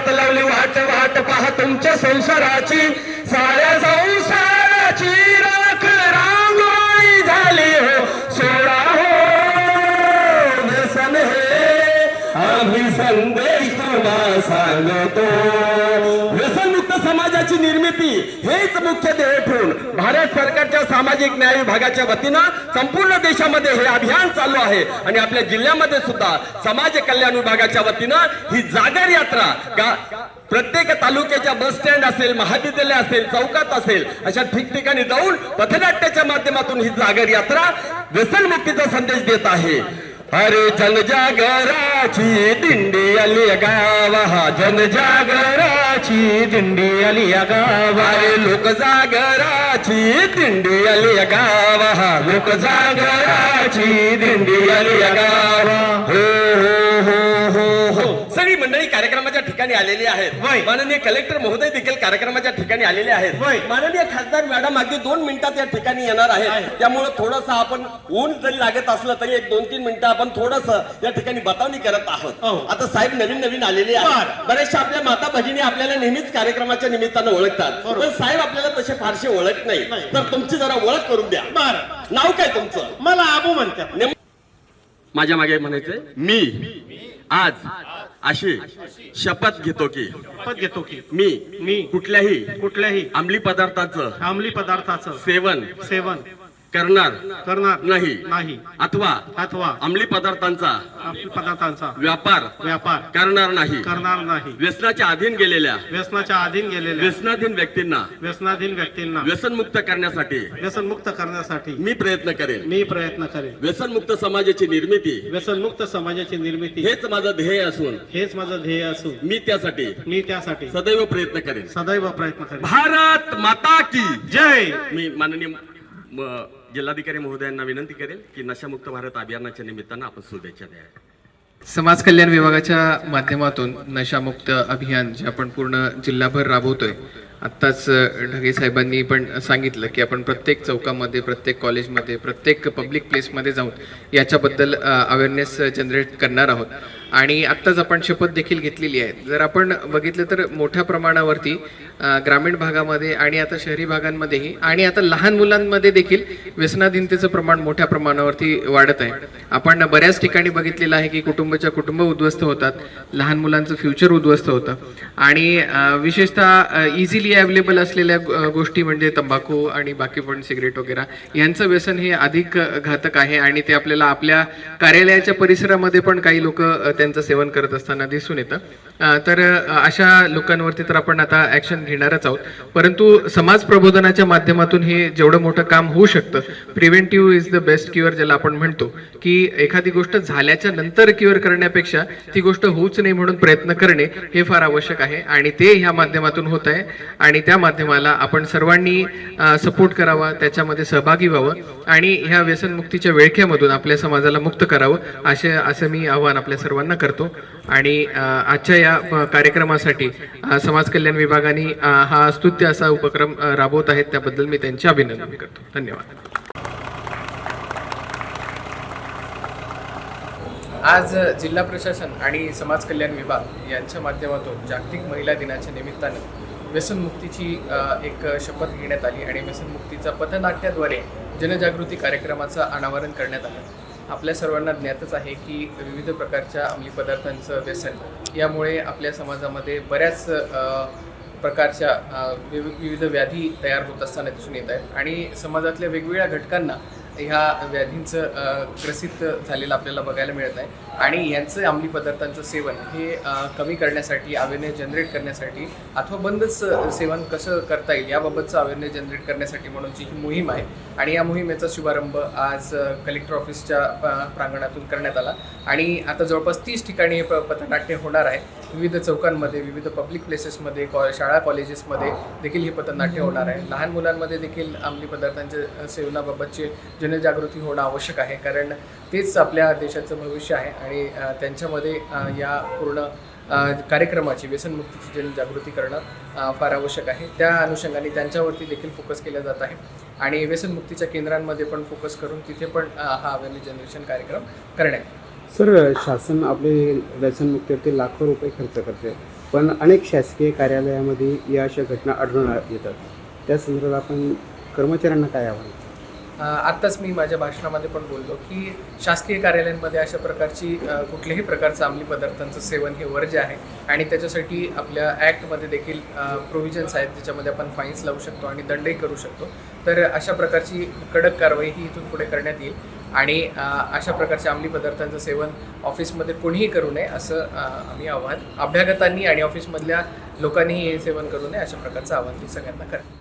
हात लावली वाट वाट पहा तुमच्या संसाराची, साऱ्या संसाराची राख रांगोळी झाली हो. सोडा हो व्यसन हे, आम्ही संदेश तुला सांगतो. व्यसनमुक्त समाजाची निर्मिती हेच मुख्य ध्येय ठेवून भारत सरकारच्या सामाजिक न्याय विभागाच्या वतीनं संपूर्ण देशामध्ये हे अभियान चालू आहे. आणि आपल्या जिल्ह्यामध्ये सुद्धा समाज कल्याण विभागाच्या वतीनं ही जागर यात्रा प्रत्येक तालुक्याच्या बस स्टँड असेल, महाविद्यालय असेल, चौकात असेल, अशा ठिकठिकाणी जाऊन पथनाट्याच्या माध्यमातून ही जागर यात्रा व्यसनमुक्तीचा संदेश देत आहे. अरे जनजागराची दिंडी आली गावा, जनजागराची दिंडी आली गावा. अरे लोकजागराची दिंडी आली गावा, लोकजागराची दिंडी आली गावा. हो हो हो हो हो. सगळी मंडळी कार्यक्रमाच्या ठिकाणी आलेली आहेत. माननीय कलेक्टर महोदय देखील कार्यक्रमाच्या ठिकाणी आलेले आहेत. माननीय खासदार मॅडम अगदी 2 मिनिटात या ठिकाणी येणार आहेत. त्यामुळे थोडंसं आपण ऊन जरी लागत असलं तरी 1-2-3 मिनिटं आपण थोडस या ठिकाणी बतावणी करत आहोत. आता साहेब नवीन आलेले आहेत. बऱ्याचशा आपल्या माता भगिनी आपल्याला नेहमीच कार्यक्रमाच्या निमित्तानं ओळखतात, पण साहेब आपल्याला तसे फारसे ओळख नाही. तर तुमची जरा ओळख करून द्या. नाव काय तुमचं? मला आबू म्हणतात. माझ्या मागे म्हणायचंय मी आज अशी शपथ घेतो की मी कुठल्याही अंमली पदार्थाचं सेवन करणार नाही अथवा अंमली पदार्थांचा व्यापार करणार नाही. व्यसनाच्या अधीन गेलेल्या व्यसनाधीन व्यक्तींना व्यसनमुक्त करण्यासाठी मी प्रयत्न करेन. व्यसनमुक्त समाजाची निर्मिती हेच माझं ध्येय असून मी त्यासाठी सदैव प्रयत्न करेन. भारत माता की जय. मी माननीय जिल्हाधिकारी महोदयांना विनंती करेल की नशामुक्त भारत अभियानाच्या निमित्तानं आपण शुभेच्छा द्या. समाज कल्याण विभागाच्या माध्यमातून नशामुक्त अभियान जे आपण पूर्ण जिल्हाभर राबवतोय. आत्ताच ढगे साहेबांनी पण सांगितलं की आपण प्रत्येक चौकामध्ये, प्रत्येक कॉलेजमध्ये, प्रत्येक पब्लिक प्लेसमध्ये जाऊन याच्याबद्दल अवेअरनेस जनरेट करणार आहोत. आणि आत्ताच आपण शपथ देखील घेतलेली आहे. जर आपण बघितलं तर मोठ्या प्रमाणावरती ग्रामीण भागामध्ये आणि आता शहरी भागांमध्येही आणि आता लहान मुलांमध्ये देखील व्यसनाधीनतेचं प्रमाण मोठ्या प्रमाणावरती वाढत आहे. आपण बऱ्याच ठिकाणी बघितलेलं आहे की कुटुंब उद्ध्वस्त होतात, लहान मुलांचं फ्युचर उद्ध्वस्त होतं. आणि विशेषतः इझिली अवेलेबल असलेल्या गोष्टी म्हणजे तंबाखू आणि बाकी पण सिगरेट वगैरे यांचं व्यसन हे अधिक घातक आहे. आणि ते आपल्याला आपल्या कार्यालयाच्या परिसरामध्ये पण काही लोक त्यांचं सेवन करत असताना दिसून येतं. तर अशा लोकांवरती तर आपण आता ऍक्शन घेणारच आहोत. परंतु समाज प्रबोधनाच्या माध्यमातून हे जेवढं मोठं काम होऊ शकतं, preventive is the best cure ज्याला आपण म्हणतो, की एखादी गोष्ट झाल्याच्या नंतर क्युअर करण्यापेक्षा ती गोष्ट होऊच नाही म्हणून प्रयत्न करणे हे फार आवश्यक आहे. आणि ते ह्या माध्यमातून होत आहे. आणि त्या माध्यमाला आपण सर्वांनी सपोर्ट करावा, त्याच्यामध्ये सहभागी व्हावं आणि ह्या व्यसनमुक्तीच्या वेळख्यामधून आपल्या समाजाला मुक्त करावं असं मी आवाहन आपल्या सर्वांना करतो. आणि आजच्या या कार्यक्रमासाठी समाज कल्याण विभागाने हा स्तुत्य असा उपक्रम राबवत आहेत, त्याबद्दल मी त्यांचे अभिनंदन करतो. धन्यवाद. आज जिल्हा प्रशासन आणि समाज कल्याण विभाग यांच्या माध्यमातून जागतिक महिला दिनाच्या निमित्तानं व्यसनमुक्तीची एक शपथ घेण्यात आली आणि व्यसनमुक्तीचा पथनाट्याद्वारे जनजागृती कार्यक्रमाचं अनावरण करण्यात आलं. आपल्या सर्वांना ज्ञातच आहे की विविध प्रकारच्या अंमली पदार्थांचं व्यसन यामुळे आपल्या समाजामध्ये बऱ्याच प्रकारच्या विविध व्याधी तयार होत असताना दिसून येत आहेत. आणि समाजातल्या वेगवेगळ्या घटकांना ह्या व्याधींचं ग्रसित झालेलं आपल्याला बघायला मिळत आहे. आणि यांचं अंमली पदार्थांचं सेवन हे कमी करण्यासाठी, अवेअरनेस जनरेट करण्यासाठी अथवा बंदच सेवन कसं करता येईल याबाबतचं अवेअरनेस जनरेट करण्यासाठी म्हणूनची ही मोहीम आहे. आणि या मोहिमेचा शुभारंभ आज कलेक्टर ऑफिसच्या प्रांगणातून करण्यात आला. आणि आता जवळपास 30 ठिकाणी हे पथनाट्य होणार आहे. विविध चौकांमध्ये, विविध पब्लिक प्लेसेसमध्ये, शाळा कॉलेजेसमध्ये देखील हे पथनाट्य होणार आहे. लहान मुलांमध्ये देखील अंमली पदार्थांच्या सेवनाबाबतची जनजागृती होणं आवश्यक आहे, कारण तेच आपल्या देशाचं भविष्य आहे. आणि त्यांच्यामध्ये या पूर्ण कार्यक्रमाची, व्यसनमुक्तीची जनजागृती करणं फार आवश्यक आहे. त्या अनुषंगाने त्यांच्यावरती देखील फोकस केला जात आहे. आणि व्यसनमुक्तीच्या केंद्रांमध्ये पण फोकस करून तिथे पण हा अवेअरनेस जनरेशन कार्यक्रम करण्यात सर, शासन आपले व्यसनमुक्तीवरती लाखो रुपये खर्च करते, पण अनेक शासकीय कार्यालयामध्ये या अशा घटना आढळून येतात. त्या संदर्भात आपण कर्मचाऱ्यांना काय आव्हान? आत्ताच मी माझ्या भाषणामध्ये पण बोललो की शासकीय कार्यालयांमध्ये अशा प्रकारची कुठल्याही प्रकारचं अंमली पदार्थांचं सेवन हे वर्ज्य आहे आणि त्याच्यासाठी आपल्या ॲक्टमध्ये देखील प्रोव्हिजन्स आहेत ज्याच्यामध्ये आपण फाईन्स लावू शकतो आणि दंडही करू शकतो. तर अशा प्रकारची कडक कारवाई ही इथून पुढे करण्यात येईल आणि अशा प्रकारच्या अंमली पदार्थांचं सेवन ऑफिसमध्ये कोणीही करू नये असं आम्ही आव्हान अभ्यागतांनी आणि ऑफिसमधल्या लोकांनीही हे सेवन करू नये अशा प्रकारचं आव्हान मी सगळ्यांना करेन.